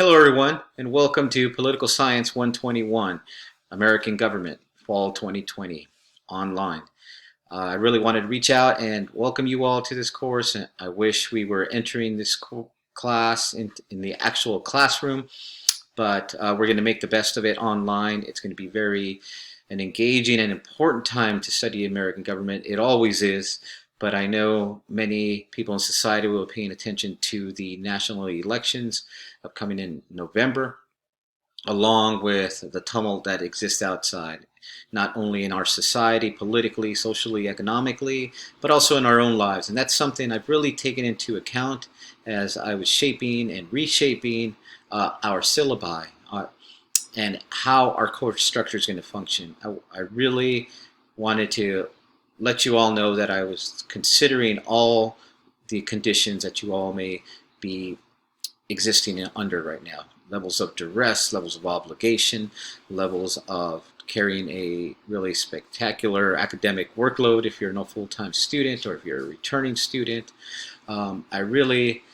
Hello, everyone, and welcome to Political Science 121, American Government, Fall 2020, online. I really wanted to reach out and welcome you all to this course. And I wish we were entering this class in the actual classroom, but we're going to make the best of it online. It's going to be very an engaging and important time to study American government. It always is, but I know many people in society will be paying attention to the national elections upcoming in November, along with the tumult that exists outside, not only in our society, politically, socially, economically, but also in our own lives. And that's something I've really taken into account as I was shaping and reshaping our syllabi and how our course structure is going to function. I really wanted to let you all know that I was considering all the conditions that you all may be existing under right now. Levels of duress, levels of obligation, levels of carrying a really spectacular academic workload if you're no full-time student or if you're a returning student. I really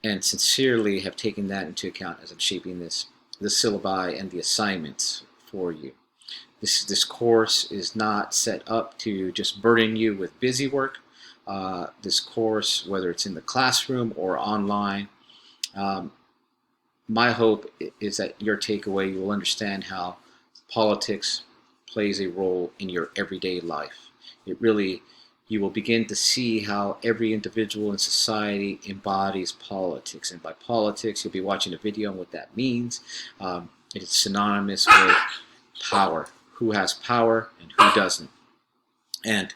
and sincerely have taken that into account as I'm shaping the syllabi and the assignments for you. This course is not set up to just burden you with busy work. This course, whether it's in the classroom or online, my hope is that your takeaway, you will understand how politics plays a role in your everyday life. You will begin to see how every individual in society embodies politics. And by politics, you'll be watching a video on what that means. It is synonymous with power. Who has power and who doesn't. And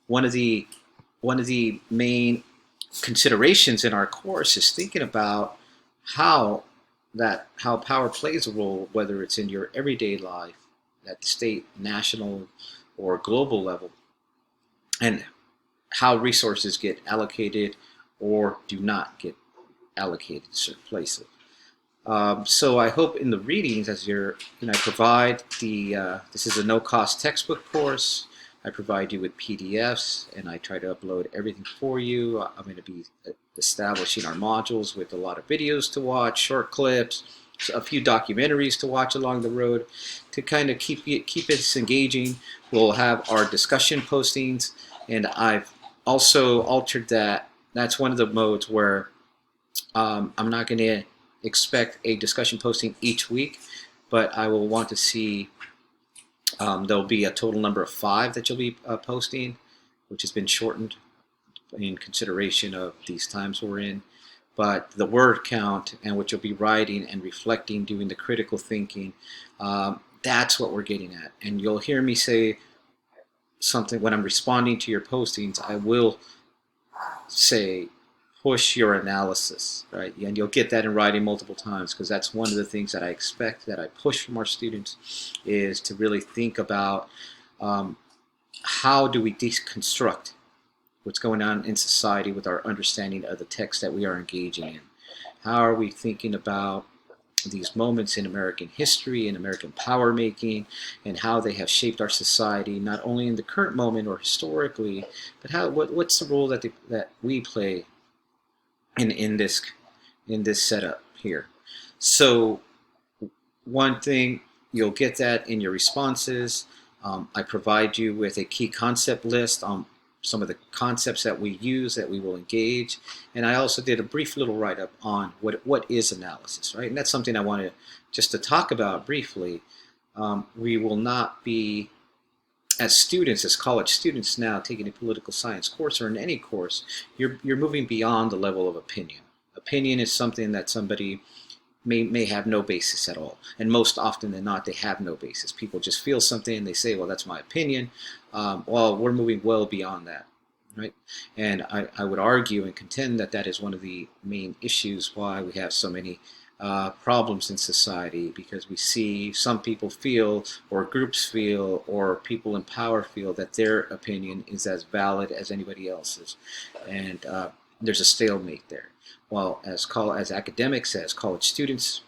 one of the main considerations in our course is thinking about how power plays a role, whether it's in your everyday life, at the state, national, or global level, and how resources get allocated or do not get allocated to certain places. So I hope in the readings, as I provide this is a no-cost textbook course. I provide you with PDFs, and I try to upload everything for you. I'm going to be establishing our modules with a lot of videos to watch, short clips, a few documentaries to watch along the road to kind of keep it engaging. We'll have our discussion postings, and I've also altered that. That's one of the modes where I'm not going to expect a discussion posting each week, but I will want to see there'll be a total number of 5 that you'll be posting, which has been shortened in consideration of these times we're in. But the word count and what you'll be writing and reflecting, doing the critical thinking, that's what we're getting at. And you'll hear me say something when I'm responding to your postings. I will say, push your analysis, right? And you'll get that in writing multiple times, because that's one of the things that I expect, that I push from our students, is to really think about how do we deconstruct what's going on in society with our understanding of the text that we are engaging in. How are we thinking about these moments in American history and American power making, and how they have shaped our society, not only in the current moment or historically, but what's the role that we play in this setup here. So one thing, you'll get that in your responses. I provide you with a key concept list on some of the concepts that we use, that we will engage, and I also did a brief little write-up on what is analysis, right? And that's something I wanted just to talk about briefly. We will not be, as students, as college students now, taking a political science course or in any course, you're moving beyond the level of opinion. Opinion is something that somebody may have no basis at all. And most often than not, they have no basis. People just feel something and they say, well, that's my opinion. Well, we're moving well beyond that, right? And I would argue and contend that that is one of the main issues why we have so many problems in society, because we see some people feel, or groups feel, or people in power feel that their opinion is as valid as anybody else's, and there's a stalemate there. Well, as academics, as college students,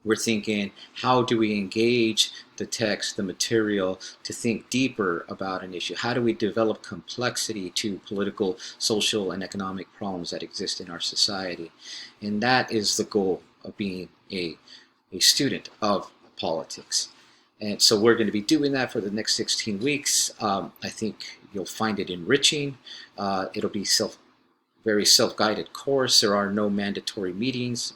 we're thinking, how do we engage the text, the material, to think deeper about an issue? How do we develop complexity to political, social, and economic problems that exist in our society? And that is the goal of being a student of politics. And so we're going to be doing that for the next 16 weeks. I think you'll find it enriching. It'll be very self-guided course. There are no mandatory meetings.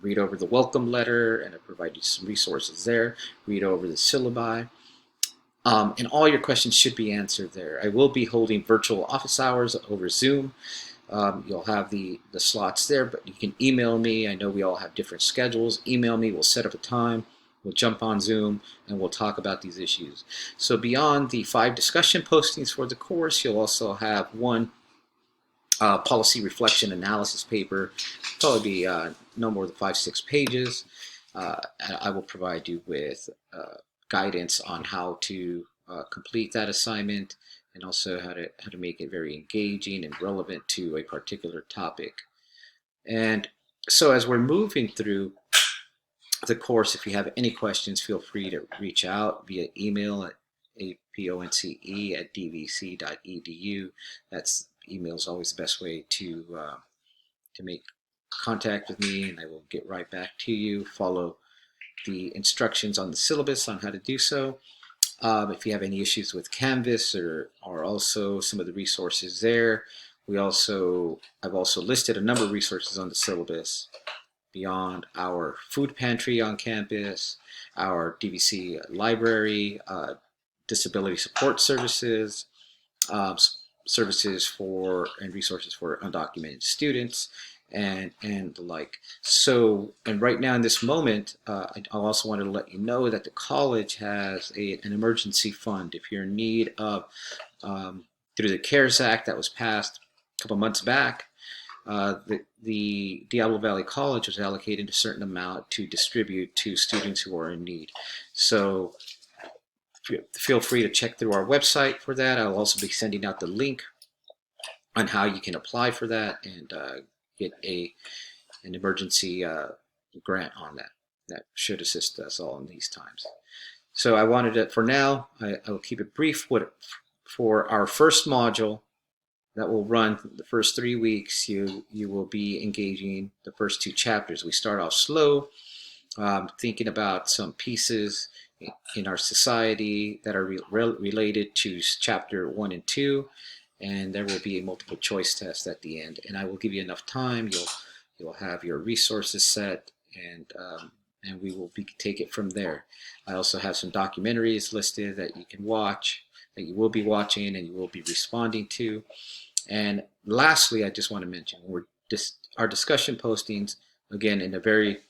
Read over the welcome letter, and I provide you some resources there. Read over the syllabi. And all your questions should be answered there. I will be holding virtual office hours over Zoom. You'll have the slots there, but you can email me. I know we all have different schedules. Email me. We'll set up a time. We'll jump on Zoom, and we'll talk about these issues. So beyond the 5 discussion postings for the course, you'll also have one policy reflection analysis paper. Probably be no more than 5-6 pages. I will provide you with guidance on how to complete that assignment, and also how to make it very engaging and relevant to a particular topic. And so as we're moving through the course, if you have any questions, feel free to reach out via email at ponce@dvc.edu. That's email is always the best way to make contact with me, and I will get right back to you. Follow the instructions on the syllabus on how to do so. If you have any issues with Canvas, or also some of the resources there, I've also listed a number of resources on the syllabus beyond our food pantry on campus, our DVC library, disability support services, services for and resources for undocumented students, and the like. So, and right now in this moment, I also wanted to let you know that the college has an emergency fund. If you're in need of, through the CARES Act that was passed a couple months back, the Diablo Valley College was allocated a certain amount to distribute to students who are in need. So feel free to check through our website for that. I'll also be sending out the link on how you can apply for that and get an emergency grant on that. That should assist us all in these times. So I wanted to, for now, I will keep it brief. For our first module that will run the first 3 weeks, you will be engaging the first 2 chapters. We start off slow, thinking about some pieces in our society that are related to chapter 1 and 2, and there will be a multiple choice test at the end. And I will give you enough time. You'll have your resources set, and we will take it from there. I also have some documentaries listed that you can watch, that you will be watching and you will be responding to. And lastly, I just want to mention our discussion postings, again, in a very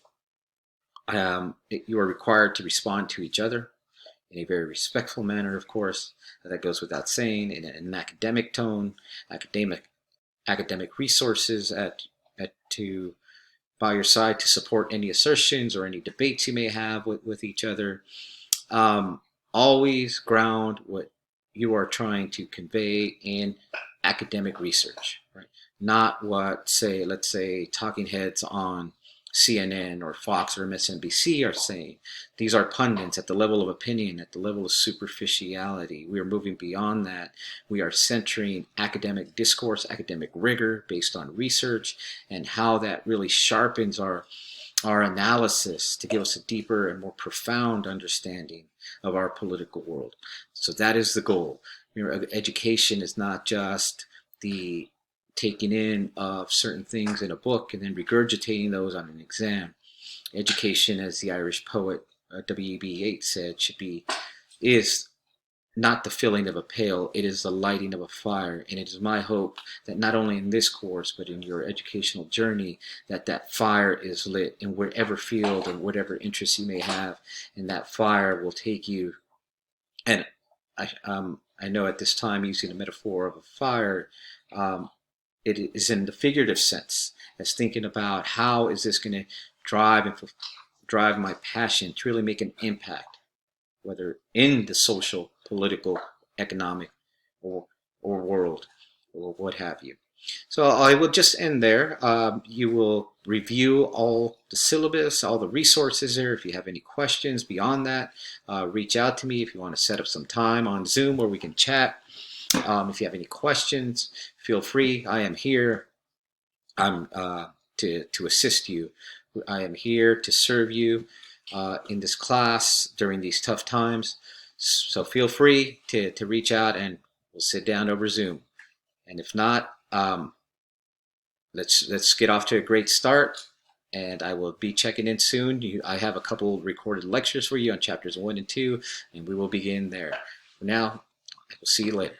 you are required to respond to each other in a very respectful manner, of course. That goes without saying, in an academic tone, academic resources by your side to support any assertions or any debates you may have with each other. Always ground what you are trying to convey in academic research, right? Not what, let's say, talking heads on CNN or Fox or MSNBC are saying. These are pundits at the level of opinion, at the level of superficiality. We are moving beyond that. We are centering academic discourse, academic rigor based on research, and how that really sharpens our analysis to give us a deeper and more profound understanding of our political world. So that is the goal. Education is not just the taking in of certain things in a book and then regurgitating those on an exam. Education, as the Irish poet W.E.B. Yeats said, is not the filling of a pail, it is the lighting of a fire. And it is my hope that not only in this course, but in your educational journey, that fire is lit in whatever field and whatever interests you may have, and that fire will take you. And I know at this time, using a metaphor of a fire, it is in the figurative sense, as thinking about how is this going to drive my passion to really make an impact, whether in the social, political, economic, or world, or what have you. So I will just end there. You will review all the syllabus, all the resources there. If you have any questions beyond that, reach out to me if you want to set up some time on Zoom where we can chat. If you have any questions, feel free. I am here to assist you I am here to serve you in this class during these tough times. So feel free to reach out and we'll sit down over Zoom. And if not, let's get off to a great start. And I will be checking in soon. I have a couple recorded lectures for you on chapters 1 and 2, and we will begin there. For now, I will see you later.